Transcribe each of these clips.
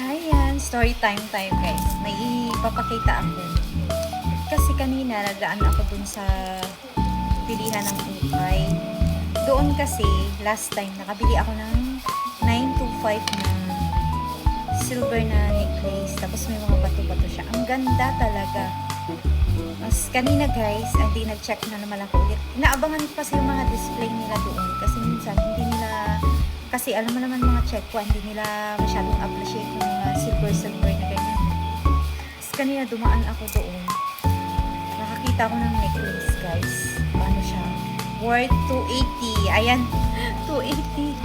Ayan, story time tayo guys. May ipapakita ako. Kasi kanina nagdaan ako dun sa pilihan ng ukay. Doon kasi last time nakabili ako ng 925 na silver na necklace. Tapos may mga bato-bato siya. Ang ganda talaga. Mas kanina guys, hindi nag-check na naman ako ulit. Inaabangan ko kasi yung mga display nila doon. Kasi minsan hindi nila, kasi alam mo naman mga check ko, hindi nila masyadong appreciate yung mga silver na ganyan. Tapos kanina dumaan ako doon. Nakakita ko ng necklace guys. Ano siya? Worth 280. Ayan, 280.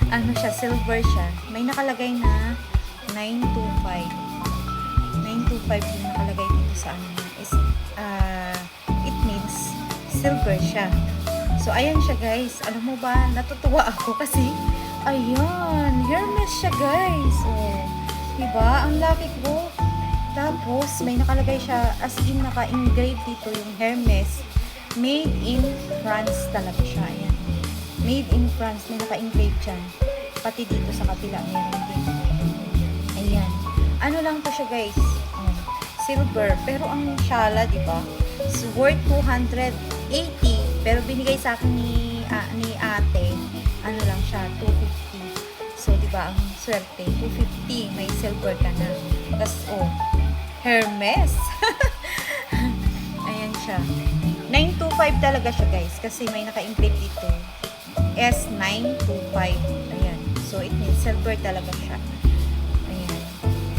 Ano siya? Silver siya. May nakalagay na 925. 925 yung nakalagay dito sa ano niya. It means silver siya. So, ayan siya guys. Alam mo ba, natutuwa ako kasi, ayan, Hermes siya guys. Oh, diba? Ang laki ko. Tapos, may nakalagay siya, as in, naka-engrave dito yung Hermes. Made in France talaga siya. Ayan. Made in France. May naka-engrave dyan. Pati dito sa kapila, meron din. Ayan. Ano lang to siya guys? Silver. Pero ang shala, di ba? Is worth 280. Pero binigay sa akin ni ate, ano lang siya, 250. So, di ba, ang swerte, 250. May silver ka na. Tapos, oh, Hermes. Ayan siya. 925 talaga siya, guys. Kasi may naka-engrave dito. S925. Ayan. So, it means silver talaga siya. Ayan.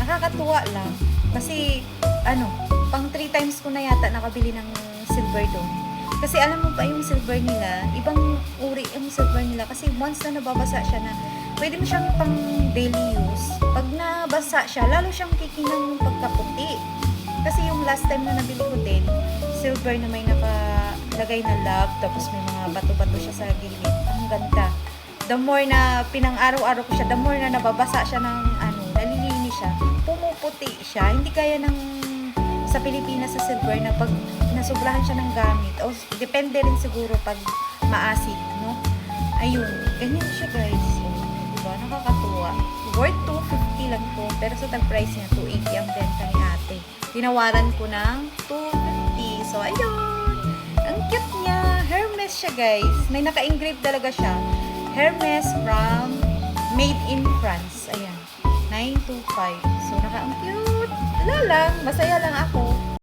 Nakakatuwa lang. Kasi, ano, pang 3 times ko na yata nakabili ng silver doon. Kasi alam mo ba yung silver nila, ibang uri yung silver nila. Kasi once na nababasa siya na, pwede mo siyang pang daily use. Pag nabasa siya, lalo siyang kikinang ng pagkaputi. Kasi yung last time na nabili ko din, silver na may nakalagay na love, tapos may mga bato-bato siya sa gilid. Ang ganda. The more na pinang-araw-araw ko siya, the more na nababasa siya ng ano, nalilinis siya, pumuputi siya. Hindi kaya ng sa Pilipinas sa silver na pag nasubrahan siya ng gamit, o depende rin siguro pag maasid, no? Ayun, ganyan siya guys. So, diba? Nakakatuwa. Worth 250 lang po, pero sa tag-price niya, 280 ang benta ni ate. Tinawaran ko ng 250. So, ayun. Ang cute niya. Hermes siya guys. May naka-engrave talaga siya. Hermes from Made in France. Ayan. 925. So, ang cute. Wala lang. Masaya lang ako.